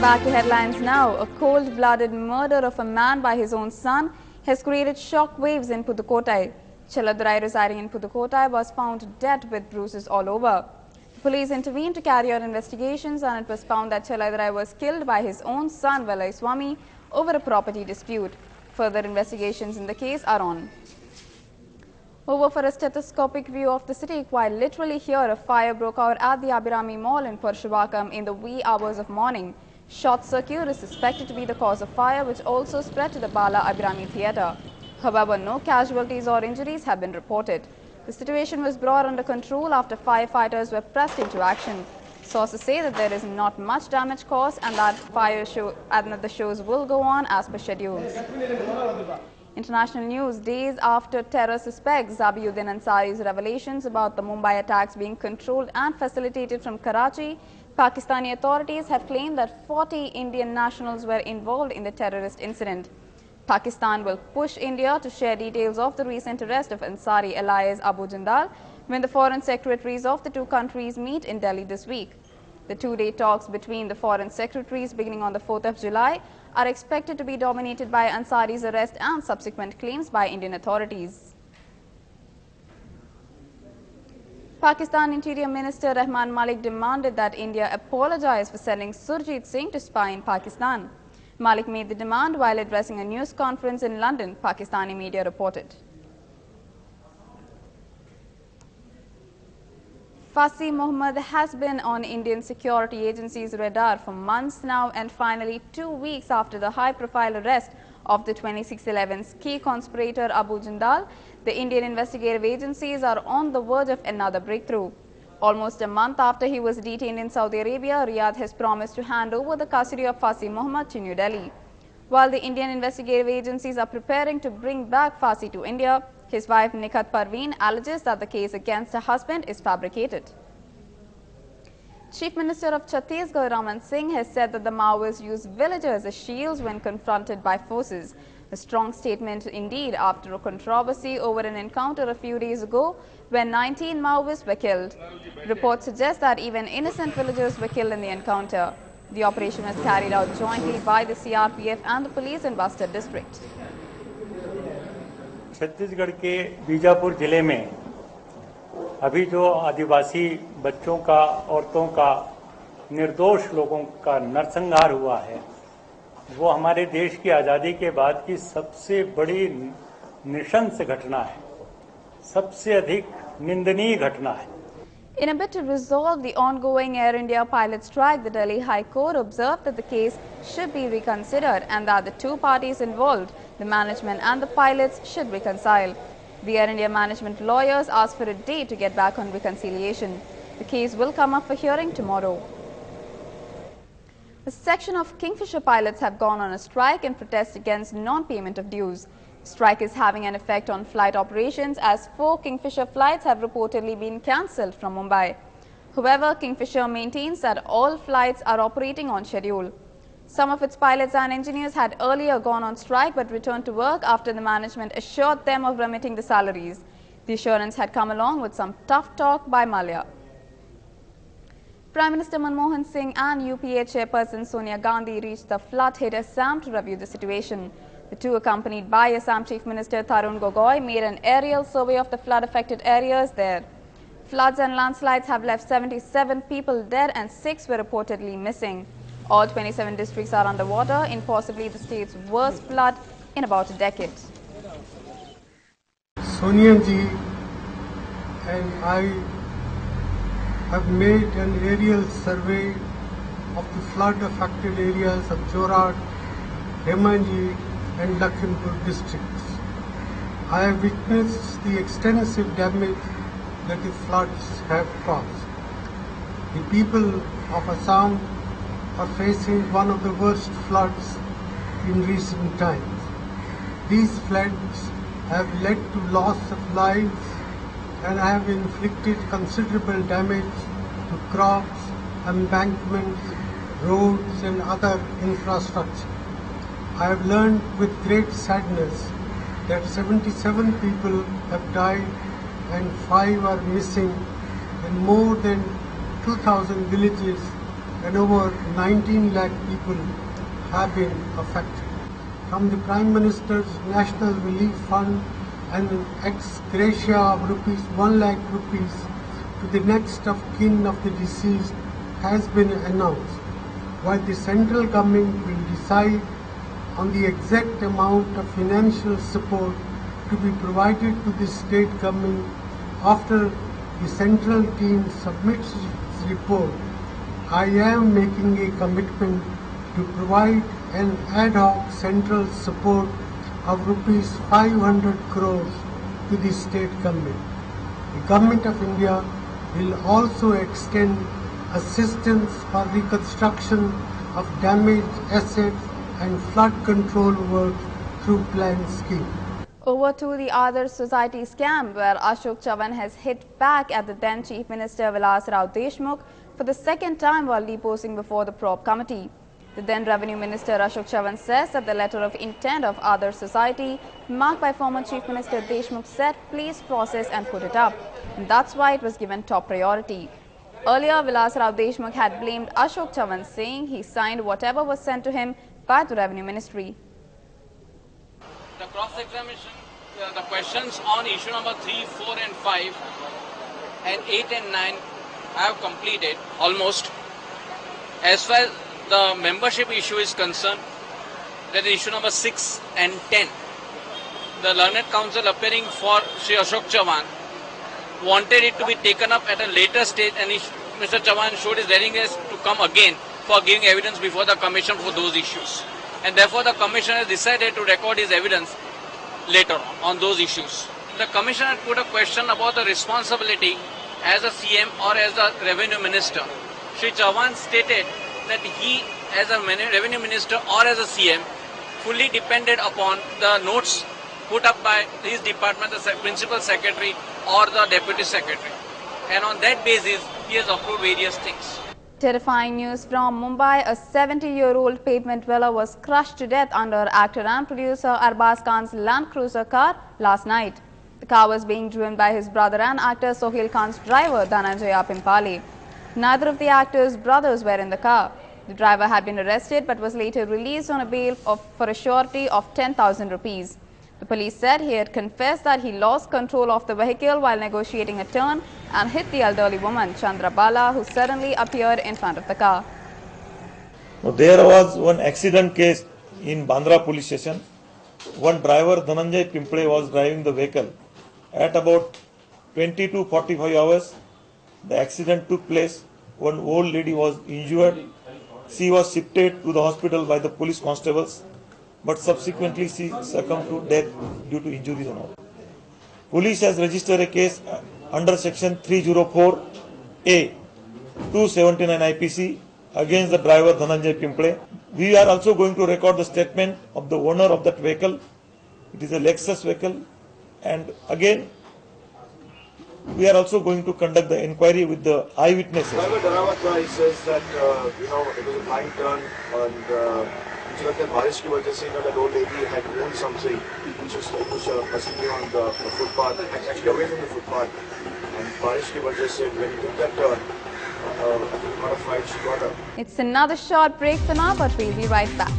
back to headlines now. A cold-blooded murder of a man by his own son has created shockwaves in Pudukkottai. Chelladurai, residing in Pudukkottai, was found dead with bruises all over. The police intervened to carry out investigations, and it was found that Chelladurai was killed by his own son Velai Swami over a property dispute. Further investigations in the case are on. Over for a stethoscopic view of the city, quite literally here a fire broke out at the Abhirami Mall in Parshuvakam in the wee hours of morning. Short circuit is suspected to be the cause of fire, which also spread to the Bala Abhirami Theatre. However, no casualties or injuries have been reported. The situation was brought under control after firefighters were pressed into action. Sources say that there is not much damage caused and that the shows will go on as per schedules. International news. Days after terror suspect Zabiuddin Ansari's revelations about the Mumbai attacks being controlled and facilitated from Karachi, Pakistani authorities have claimed that 40 Indian nationals were involved in the terrorist incident. Pakistan will push India to share details of the recent arrest of Ansari alias Abu Jindal when the foreign secretaries of the two countries meet in Delhi this week. The two-day talks between the foreign secretaries beginning on the 4th of July are expected to be dominated by Ansari's arrest and subsequent claims by Indian authorities. Pakistan Interior Minister Rahman Malik demanded that India apologize for sending Surjit Singh to spy in Pakistan. Malik made the demand while addressing a news conference in London, Pakistani media reported. Fasi Mohammed has been on Indian security agencies' radar for months now, and finally 2 weeks after the high-profile arrest of the 2611's key conspirator Abu Jindal, the Indian investigative agencies are on the verge of another breakthrough. Almost a month after he was detained in Saudi Arabia, Riyadh has promised to hand over the custody of Fasi Mohammed to New Delhi. While the Indian investigative agencies are preparing to bring back Fasi to India, his wife Nikhat Parveen alleges that the case against her husband is fabricated. Chief Minister of Chhattisgarh Raman Singh has said that the Maoists use villagers as shields when confronted by forces. A strong statement indeed after a controversy over an encounter a few days ago when 19 Maoists were killed. Reports suggest that even innocent villagers were killed in the encounter. The operation was carried out jointly by the CRPF and the police in Bastar district. Chhattisgarh के बीजापुर जिले में अभी जो आदिवासी बच्चों का, औरतों का, निर्दोष लोगों का नरसंहार हुआ है, वो हमारे देश की आज़ादी के बाद की सबसे बड़ी नृशंस घटना है, सबसे अधिक निंदनीय घटना है. In a bid to resolve the ongoing Air India pilot strike, the Delhi High Court observed that the case should be reconsidered and that the two parties involved, the management and the pilots, should reconcile. The Air India management lawyers asked for a date to get back on reconciliation. The case will come up for hearing tomorrow. A section of Kingfisher pilots have gone on a strike in protest against non-payment of dues. Strike is having an effect on flight operations as 4 Kingfisher flights have reportedly been cancelled from Mumbai. However, Kingfisher maintains that all flights are operating on schedule. Some of its pilots and engineers had earlier gone on strike but returned to work after the management assured them of remitting the salaries. The assurance had come along with some tough talk by Malia. Prime Minister Manmohan Singh and UPA chairperson Sonia Gandhi reached the flood-hit Assam to review the situation. The two, accompanied by Assam Chief Minister Tarun Gogoi, made an aerial survey of the flood-affected areas there. Floods and landslides have left 77 people dead and 6 were reportedly missing. All 27 districts are underwater in possibly the state's worst flood in about a decade. Sonia ji and I have made an aerial survey of the flood-affected areas of Jorhat, Hemanji and Lakhimpur districts. I have witnessed the extensive damage that the floods have caused. The people of Assam are facing one of the worst floods in recent times. These floods have led to loss of lives and have inflicted considerable damage to crops, embankments, roads and other infrastructure. I have learned with great sadness that 77 people have died and 5 are missing, and more than 2,000 villages and over 19 lakh people have been affected. From the Prime Minister's National Relief Fund, an ex gratia of rupees 1 lakh rupees to the next of kin of the deceased has been announced, while the central government will decide on the exact amount of financial support to be provided to the state government after the central team submits its report. I am making a commitment to provide an ad hoc central support of rupees 500 crores to the state government. The Government of India will also extend assistance for reconstruction of damaged assets and flood control work through planned scheme. Over to the other society scam, where Ashok Chavan has hit back at the then Chief Minister Vilas Rao Deshmukh for the second time while deposing before the probe committee. The then Revenue Minister Ashok Chavan says that the letter of intent of other society marked by former Chief Minister Deshmukh said please process and put it up, and that's why it was given top priority. Earlier, Vilas Rao Deshmukh had blamed Ashok Chavan, saying he signed whatever was sent to him by the Revenue Ministry. The cross-examination, the questions on issue number 3, 4 and 5 and 8 and 9 I have completed almost. As far as the membership issue is concerned, that is issue number 6 and 10. The learned counsel appearing for Sri Ashok Chavan wanted it to be taken up at a later stage, and Mr. Chavan showed his readiness to come again for giving evidence before the commission for those issues. And therefore the commission has decided to record his evidence later on those issues. The commission had put a question about the responsibility as a CM or as a revenue minister. Shri Chavan stated that he as a revenue minister or as a CM fully depended upon the notes put up by his department, the principal secretary or the deputy secretary. And on that basis, he has approved various things. Terrifying news from Mumbai. A 70-year-old pavement dweller was crushed to death under actor and producer Arbaz Khan's Land Cruiser car last night. The car was being driven by his brother and actor Sohail Khan's driver Dhananjaya Pimpale. Neither of the actors' brothers were in the car. The driver had been arrested but was later released on a bail for a surety of 10,000 rupees. The police said he had confessed that he lost control of the vehicle while negotiating a turn and hit the elderly woman, Chandra Bala, who suddenly appeared in front of the car. There was one accident case in Bandra police station. One driver, Dhananjay Pimpale, was driving the vehicle. At about 20 to 45 hours, the accident took place. One old lady was injured. She was shifted to the hospital by the police constables, but subsequently she succumbed to death due to injuries and all. Police has registered a case under section 304A 279 IPC against the driver Dhananjay Pimpale. We are also going to record the statement of the owner of that vehicle. It is a Lexus vehicle, and again we are also going to conduct the inquiry with the eyewitnesses. Driver Dharawat, he says that it was a blind turn and बारिश की वजह से that old lady had moved something which was possibly on the footpath, actually away from the footpath, and बारिश की वजह से when he took that turn, I think not a fight, she got up. It's another short break for now, but we'll be right back.